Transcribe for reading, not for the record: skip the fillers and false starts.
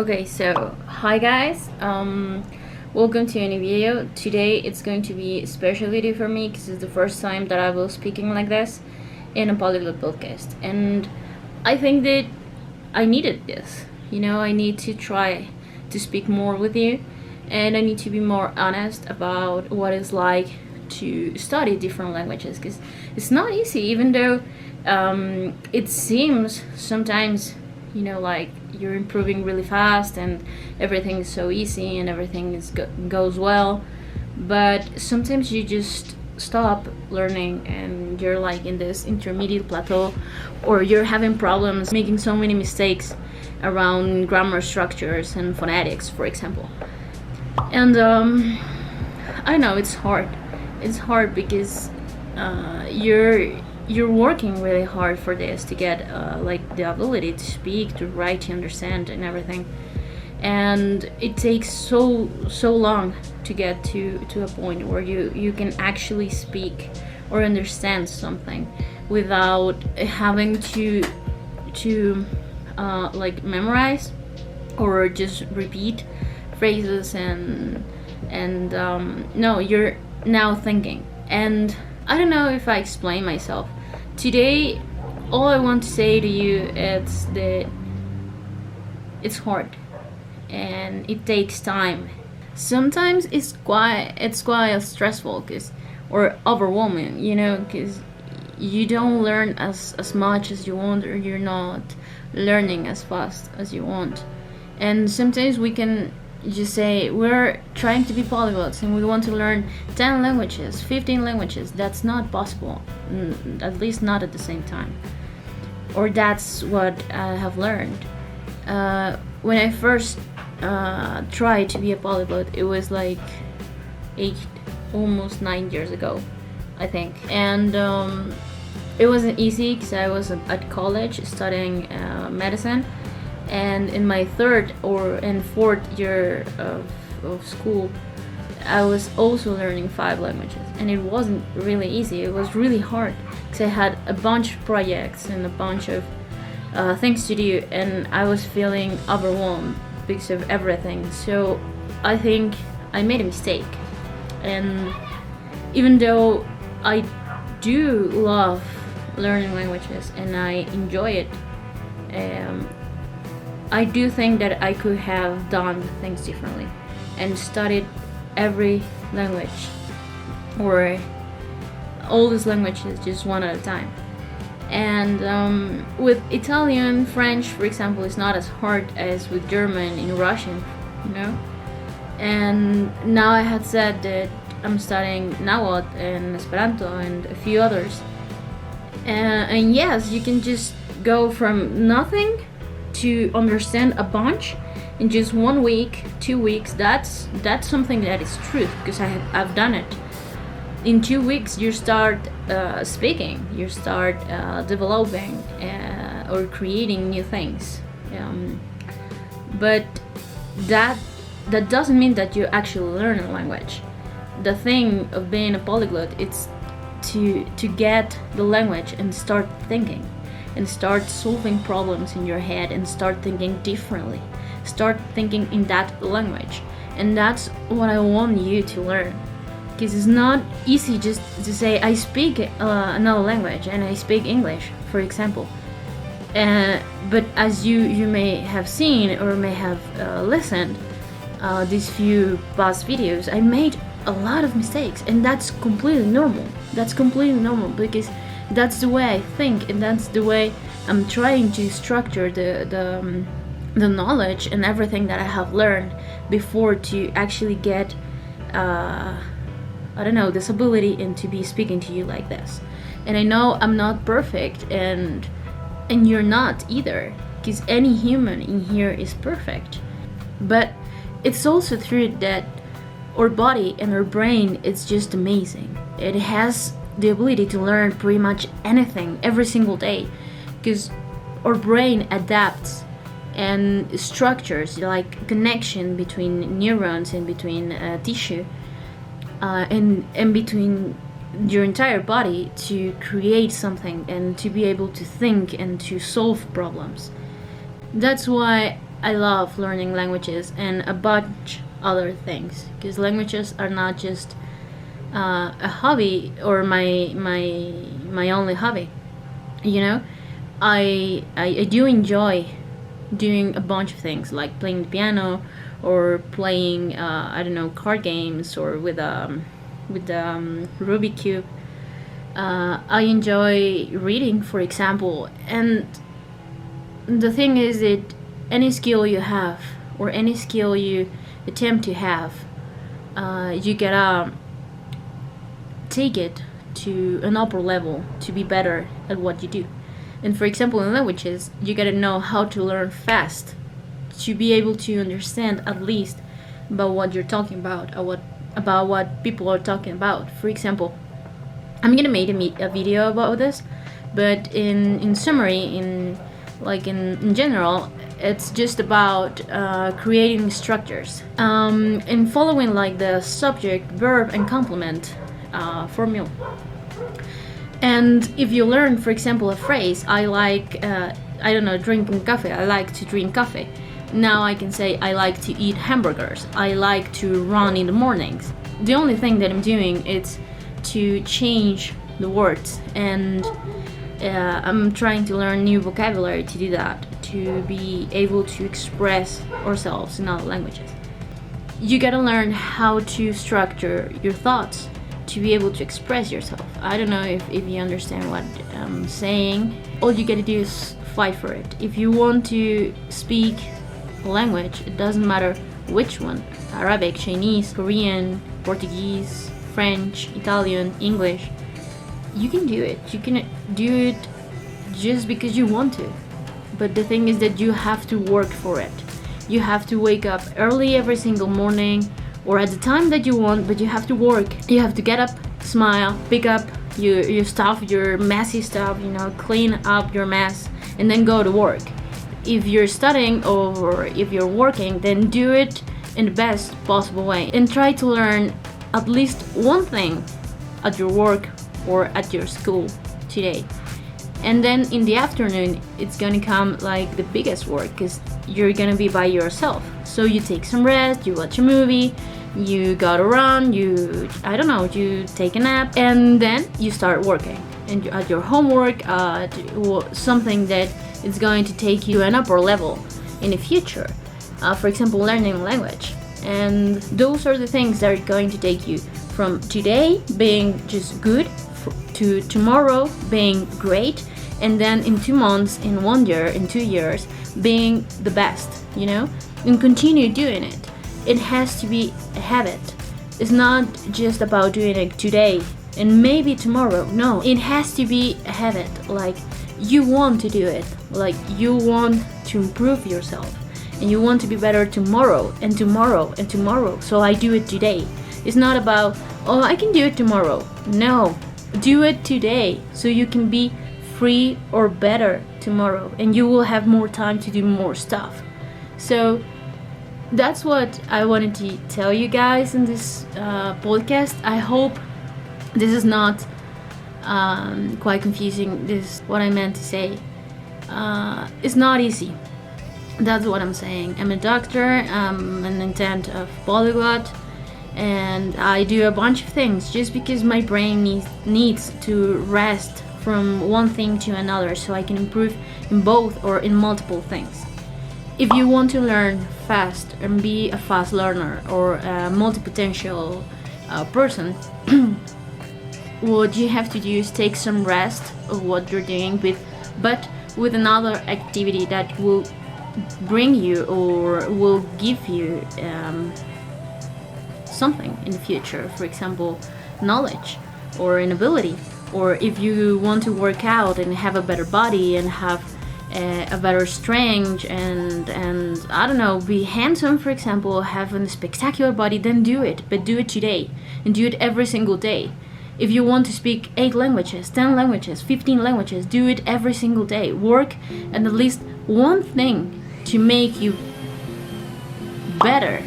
Okay, so hi guys, welcome to a new video. Today it's going to be a special video for me because it's the first time that I will speaking like this in a polyglot podcast, and I think that I needed this. I need to try to speak more with you, and I need to be more honest about what it's like to study different languages, because it's not easy, even though it seems sometimes like you're improving really fast and everything is so easy and everything goes well, but sometimes you just stop learning and you're like in this intermediate plateau, or you're having problems making so many mistakes around grammar structures and phonetics, for example. And I know it's hard because you're working really hard for this to get like the ability to speak, to write, to understand and everything, and it takes so long to get to a point where you can actually speak or understand something without having to like memorize or just repeat phrases and no, you're now thinking. And I don't know if I explain myself. Today, all I want to say to you is that it's hard and it takes time. Sometimes it's quite stressful or overwhelming, because you don't learn as much as you want, or you're not learning as fast as you want. And sometimes we can just say we're trying to be polyglots and we want to learn 10 languages, 15 languages. That's not possible, at least not at the same time. Or that's what I have learned. When I first tried to be a polyglot, it was like almost 9 years ago, I think. And it wasn't easy because I was at college studying medicine. And in my third and fourth year of school, I was also learning 5 languages, and it wasn't really easy. It was really hard because I had a bunch of projects and a bunch of things to do, and I was feeling overwhelmed because of everything. So I think I made a mistake, and even though I do love learning languages and I enjoy it, I do think that I could have done things differently and studied every language, or all these languages, just one at a time. And with Italian, French, for example, it's not as hard as with German and Russian, And now I had said that I'm studying Nahuatl and Esperanto and a few others. And yes, you can just go from nothing to understand a bunch in just 1 week, 2 weeks. That's something that is truth, because I've done it. In 2 weeks you start speaking, you start developing or creating new things, but that doesn't mean that you actually learn a language. The thing of being a polyglot, it's to get the language and start thinking and start solving problems in your head and start thinking differently, start thinking in that language. And that's what I want you to learn, because it's not easy just to say I speak another language and I speak English, for example, but as you may have seen or may have listened these few past videos, I made a lot of mistakes, and that's completely normal. Because that's the way I think, and that's the way I'm trying to structure the knowledge and everything that I have learned before to actually get this ability and to be speaking to you like this. And I know I'm not perfect, and you're not either, because any human in here is perfect. But it's also true that our body and our brain is just amazing. It has the ability to learn pretty much anything every single day, because our brain adapts and structures like connection between neurons and between tissue and between your entire body to create something and to be able to think and to solve problems. That's why I love learning languages and a bunch other things, because languages are not just a hobby or my only hobby. You know, I do enjoy doing a bunch of things like playing the piano or playing I don't know, card games, or with Rubik cube. I enjoy reading, for example, and the thing is that any skill you have or any skill you attempt to have, you gotta take it to an upper level to be better at what you do. And for example, in languages, you gotta know how to learn fast to be able to understand at least about what you're talking about, or about what people are talking about. For example, I'm gonna make a video about this, but in summary, in general, it's just about creating structures and following like the subject, verb, and complement formula. And if you learn, for example, a phrase, I like, I don't know, drinking coffee, I like to drink coffee. Now I can say I like to eat hamburgers, I like to run in the mornings. The only thing that I'm doing is to change the words, and I'm trying to learn new vocabulary to do that, to be able to express ourselves in other languages. You gotta learn how to structure your thoughts to be able to express yourself. I don't know if you understand what I'm saying. All you gotta do is fight for it. If you want to speak a language, it doesn't matter which one, Arabic, Chinese, Korean, Portuguese, French, Italian, English, you can do it. You can do it just because you want to. But the thing is that you have to work for it. You have to wake up early every single morning, or at the time that you want, but you have to work. You have to get up, smile, pick up your stuff, your messy stuff, you know, clean up your mess, and then go to work. If you're studying or if you're working, then do it in the best possible way and try to learn at least one thing at your work or at your school today. And then in the afternoon, it's gonna come like the biggest work, because you're gonna be by yourself. So you take some rest, you watch a movie, you go to run, you take a nap, and then you start working. And at your homework, something that is going to take you an upper level in the future. For example, learning a language. And those are the things that are going to take you from today being just good to tomorrow being great, and then in 2 months, in 1 year, in 2 years, being the best, you know? And continue doing it. It has to be a habit. It's not just about doing it today and maybe tomorrow. No, it has to be a habit. Like, you want to do it. Like, you want to improve yourself. And you want to be better tomorrow and tomorrow and tomorrow. So I do it today. It's not about, oh, I can do it tomorrow. No, do it today so you can be free or better tomorrow, and you will have more time to do more stuff. So that's what I wanted to tell you guys in this podcast. I hope this is not quite confusing. This is what I meant to say. It's not easy. That's what I'm saying. I'm a doctor, I'm an intent of polyglot, and I do a bunch of things just because my brain needs to rest from one thing to another, so I can improve in both or in multiple things. If you want to learn fast and be a fast learner or a multi-potential person, what you have to do is take some rest of what you're doing but with another activity that will bring you or will give you something in the future. For example, knowledge or an ability. Or if you want to work out and have a better body and have a better strength and I don't know, be handsome, for example, have a spectacular body, then do it. But do it today and do it every single day. If you want to speak 8 languages, 10 languages, 15 languages, do it every single day. Work at least one thing to make you better.